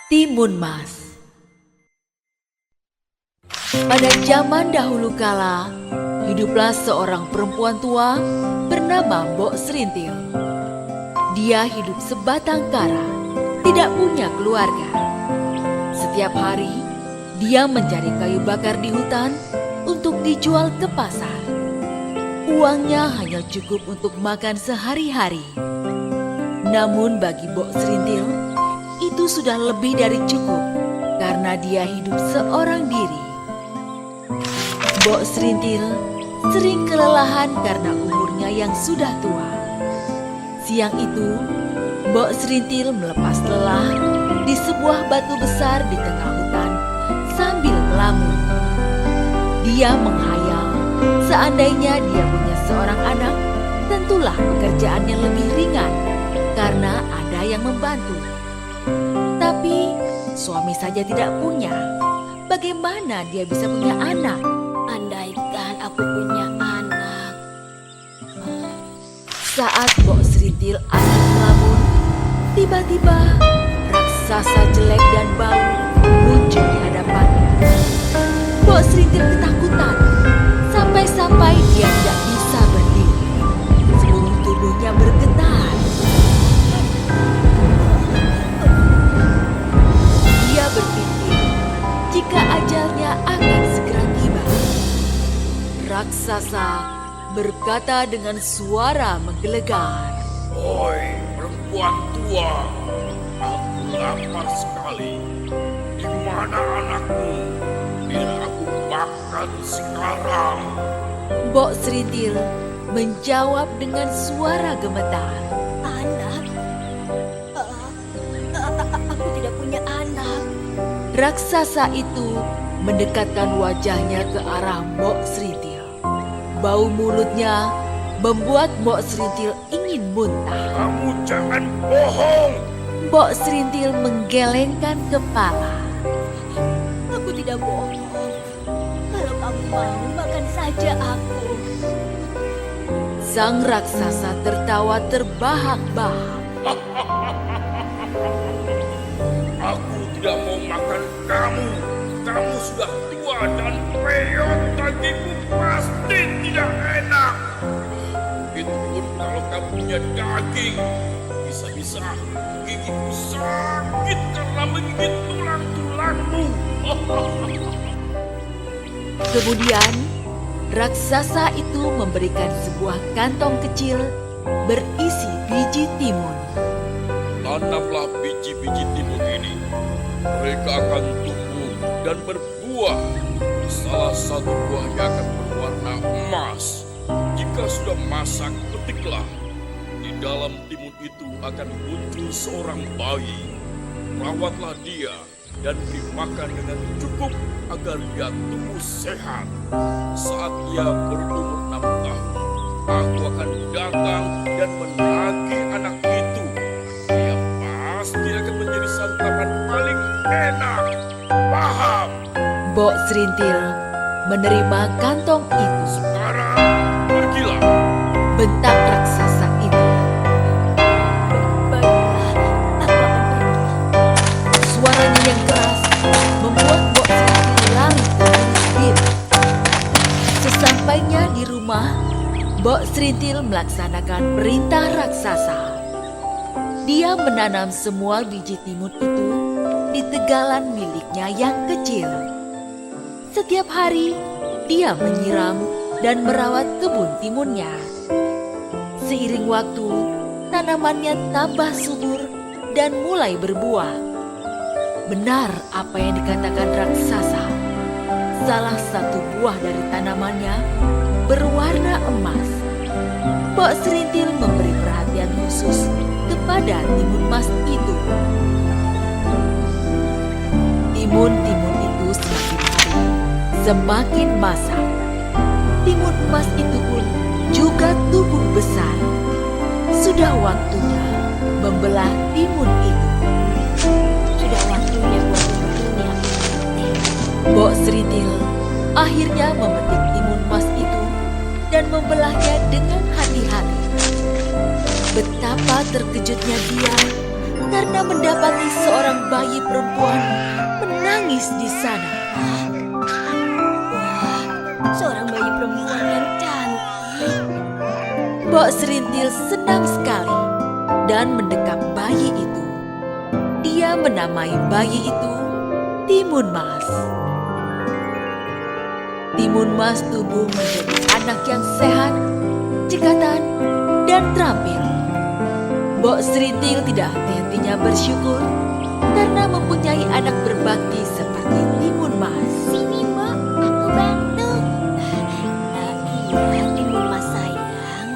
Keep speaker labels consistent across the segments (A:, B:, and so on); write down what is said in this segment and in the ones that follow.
A: Timun Mas. Pada zaman dahulu kala, hiduplah seorang perempuan tua bernama Mbok Serintil. Dia hidup sebatang kara, tidak punya keluarga. Setiap hari, dia mencari kayu bakar di hutan untuk dijual ke pasar. Uangnya hanya cukup untuk makan sehari-hari. Namun bagi Mbok Serintil, itu sudah lebih dari cukup karena dia hidup seorang diri. Mbok Serintil sering kelelahan karena umurnya yang sudah tua. Siang itu, Mbok Serintil melepas lelah di sebuah batu besar di tengah hutan sambil melamun. Dia menghayal, seandainya dia punya seorang anak, tentulah pekerjaannya lebih ringan karena ada yang membantu. Tapi suami saja tidak punya. Bagaimana dia bisa punya anak?
B: Andaikan aku punya anak.
A: Saat Mbok Serintil asik melamun, tiba-tiba raksasa jelek dan bau muncul di hadapannya. Mbok Serintil ketakutan, sampai-sampai dia tidak bisa berdiri. Seluruh tubuhnya bergetar. Dia berpikir jika ajalnya akan segera tiba. Raksasa berkata dengan suara menggelegar,
C: "Oi, perempuan tua, aku lapar sekali. Di mana anakmu? Biar aku makan sekarang."
A: Mbok Serintil menjawab dengan suara gemetar.
B: Anak? Aku tidak punya anak.
A: Raksasa itu mendekatkan wajahnya ke arah Mbok Serintil. Bau mulutnya membuat Mbok Serintil ingin muntah.
C: Kamu jangan bohong.
A: Mbok Serintil menggelengkan kepala.
B: Aku tidak bohong. Kalau kamu mau, makan saja aku.
A: Sang raksasa tertawa terbahak-bahak.
C: Aku tidak mau makan kamu. Kamu sudah tua dan peot, dagingmu pasti tidak enak. Itu pun kalau kamu punya daging. Bisa-bisa gigiku sakit karena menggigit tulang-tulangmu.
A: Kemudian, raksasa itu memberikan sebuah kantong kecil berisi biji timun.
C: Tanamlah biji-biji timun ini. Mereka akan tumbuh dan berbuah. Salah satu buahnya akan berwarna emas. Jika sudah masak, petiklah. Di dalam timun itu akan muncul seorang bayi. Rawatlah dia dan beri makan dengan cukup agar dia tumbuh sehat. Saat ia berumur 6 tahun, aku akan datang dan menagih anak itu. Dia pasti akan menjadi santapan paling enak. Paham?
A: Mbok Serintil menerima kantong itu.
C: Sekarang pergilah.
A: Bentak raksasa itu.
B: Baiklah, aku akan pergi.
A: Suaranya yang keras membuat Mbok Serintil lari terbunuh diri. Sesampainya di rumah, Mbok Serintil melaksanakan perintah raksasa. Dia menanam semua biji timun itu di tegalan miliknya yang kecil. Setiap hari, dia menyiram dan merawat kebun timunnya. Seiring waktu, tanamannya tambah subur dan mulai berbuah. Benar apa yang dikatakan raksasa. Salah satu buah dari tanamannya berwarna emas. Mbok Serintil memberi perhatian khusus kepada timun emas itu. Timun-timun itu semakin hari semakin masak. Timun emas itu pun juga tumbuh besar. Sudah waktunya membelah timun itu.
B: Sudah waktunya buat memetiknya.
A: Mbok Serintil akhirnya memetik timun emas itu dan membelahnya dengan hati-hati. Betapa terkejutnya dia karena mendapati seorang bayi perempuan menangis di sana.
B: Wah, seorang bayi perempuan yang cantik.
A: Mbok Serintil senang sekali dan mendekap bayi itu. Dia menamai bayi itu Timun Mas. Timun Mas tumbuh menjadi anak yang sehat, cekatan, dan terampil. Mbok Serintil tidak henti-hentinya bersyukur karena mempunyai anak berbakti seperti Timun Mas.
B: Sini Mbok, aku bantu. Iya, Timun Mas sayang.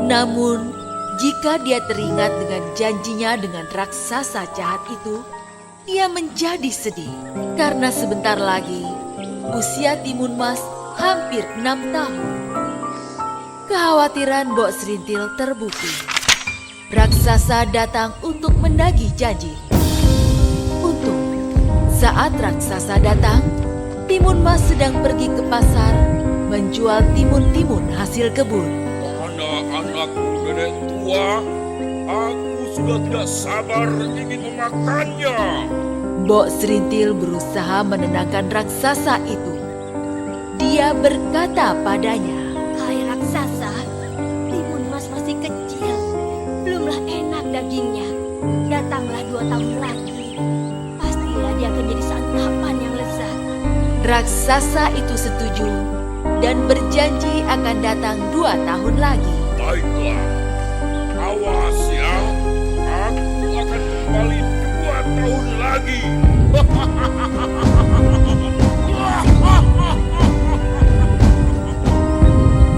A: Namun, jika dia teringat dengan janjinya dengan raksasa jahat itu, dia menjadi sedih karena sebentar lagi usia Timun Mas hampir 6 tahun. Kekhawatiran Mbok Serintil terbukti. Raksasa datang untuk menagih janji. Untung, saat raksasa datang, Timun Mas sedang pergi ke pasar menjual timun-timun hasil kebun.
C: Anak-anakku nenek tua, aku sudah tidak sabar ingin memakannya.
A: Mbok Serintil berusaha menenangkan raksasa itu. Dia berkata padanya,
B: Hai raksasa, Timun Mas masih kecil. Belumlah enak dagingnya. Datanglah 2 tahun lagi. Pastilah dia akan jadi santapan yang lezat.
A: raksasa itu setuju dan berjanji akan datang 2 tahun lagi.
C: Baiklah, awas ya, aku akan kembali 2 tahun lagi.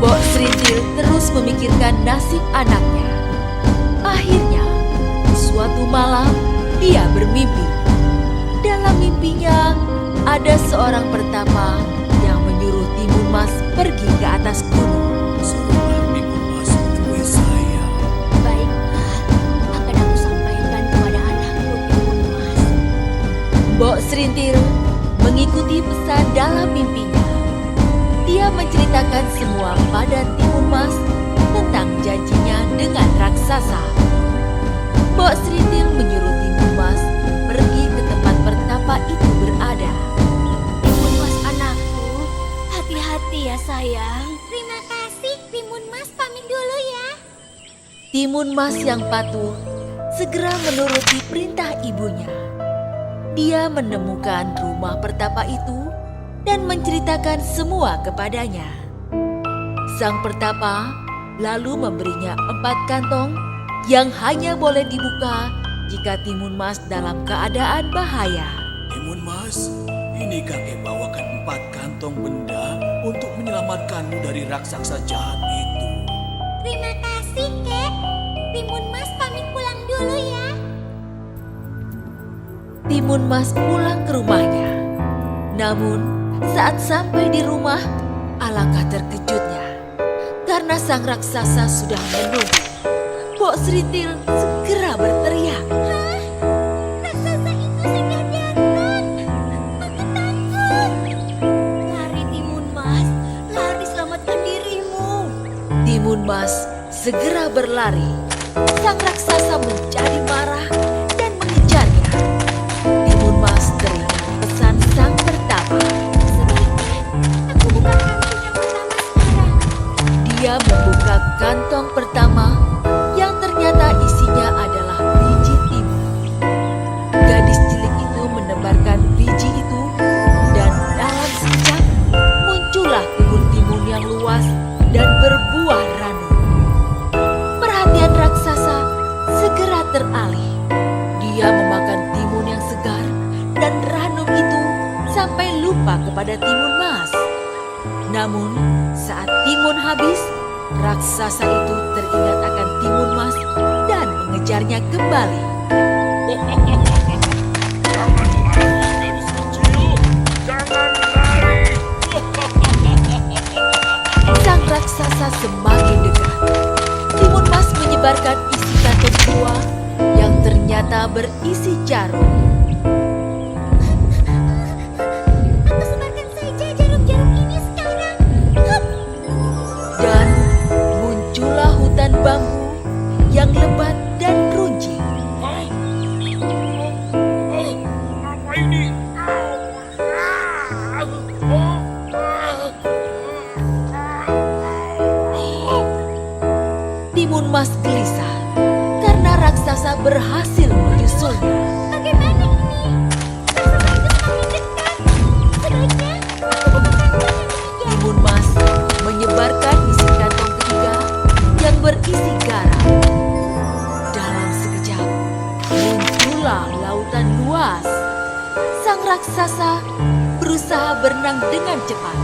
A: Mbok Serintil terus memikirkan nasib anaknya. Akhirnya, suatu malam dia bermimpi. Dalam mimpinya, ada seorang pertapa yang menyuruh Timun Mas pergi ke atas gunung.
D: Suruhlah Timun Mas menemui saya.
B: Baiklah, akan aku sampaikan kepada anakku Timun Mas.
A: Mbok Serintil mengikuti pesan dalam mimpinya. Dia menceritakan semua pada Timun Mas tentang janjinya dengan raksasa. Mbok Serintil menyuruh Timun Mas pergi ke tempat pertapa itu berada.
B: Timun Mas anakku, hati-hati ya sayang. Terima kasih, Timun Mas pamit dulu ya.
A: Timun Mas yang patuh segera menuruti perintah ibunya. Dia menemukan rumah pertapa itu dan menceritakan semua kepadanya. Sang pertapa lalu memberinya 4 kantong yang hanya boleh dibuka jika Timun Mas dalam keadaan bahaya.
D: Timun Mas, ini kakek bawakan 4 kantong benda untuk menyelamatkanmu dari raksasa jahat itu.
B: Terima kasih, Kek. Timun Mas pamit pulang dulu ya.
A: Timun Mas pulang ke rumahnya. Namun, saat sampai di rumah, alangkah terkejutnya karena sang raksasa sudah menunggu. Mbok Serintil segera berteriak.
B: Raksasa itu sudah datang. Aku takut. Lari Timun Mas, lari selamatkan dirimu.
A: Timun Mas segera berlari. Sang raksasa menjadi marah dan mengejarnya. Timun Mas teringat pesan sang pertapa.
B: Sebaiknya aku buka kantong yang pertama sekarang.
A: Dia membuka kantong pertama yang ternyata isinya adalah biji timun. Gadis cilik itu menebarkan biji itu dan dalam sekejap muncullah kebun timun yang luas dan berbuah ranum. Perhatian raksasa segera teralih. Dia memakan timun yang segar dan ranum itu sampai lupa kepada Timun Mas. Namun, saat timun habis, raksasa itu teringat akan Timun Mas dan mengejarnya kembali.
C: Jangan lari, gadis kecil. Jangan lari.
A: Sang raksasa semakin dekat. Timun Mas menyebarkan isi kantong buah yang ternyata berisi jarum.
B: Aku sebarkan saja jarum-jarum ini sekarang. Hup.
A: Dan muncullah hutan bambu yang lebat dan runcing. lautan luas. Sang raksasa berusaha berenang dengan cepat.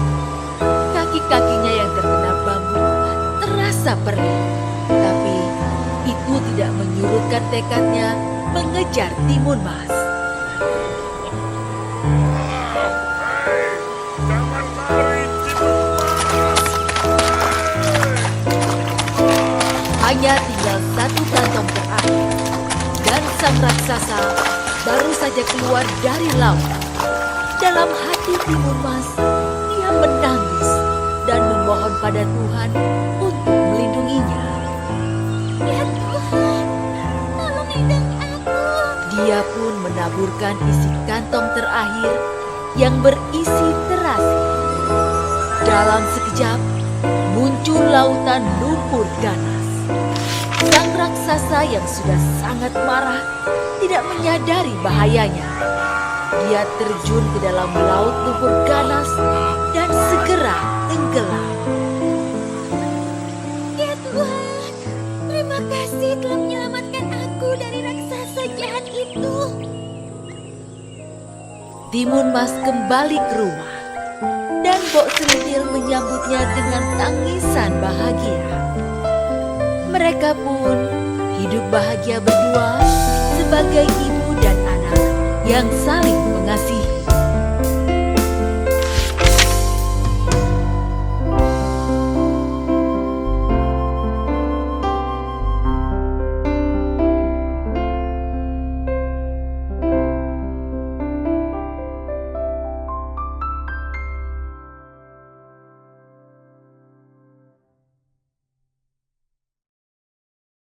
A: Kaki-kakinya yang terkena bambu terasa perih, tapi itu tidak menyurutkan tekadnya mengejar Timun Mas.
C: Jangan lari, Timun Mas.
A: Hanya tinggal satu kantong terakhir, dan sang raksasa baru saja keluar dari laut. Dalam hati Timun Mas, dia menangis dan memohon pada Tuhan untuk melindunginya.
B: Ya Tuhan, tolong lindungi aku.
A: Dia pun menaburkan isi kantong terakhir yang berisi terasi. Dalam sekejap, muncul lautan lumpur ganas. Sang raksasa yang sudah sangat marah tidak menyadari bahayanya. Dia terjun ke dalam laut lumpur ganas dan segera tenggelam.
B: Ya Tuhan, terima kasih telah menyelamatkan aku dari raksasa jahat itu.
A: Timun Mas kembali ke rumah dan Mbok Serintil menyambutnya dengan tangisan bahagia. Mereka pun hidup bahagia berdua sebagai ibu dan anak yang saling mengasihi.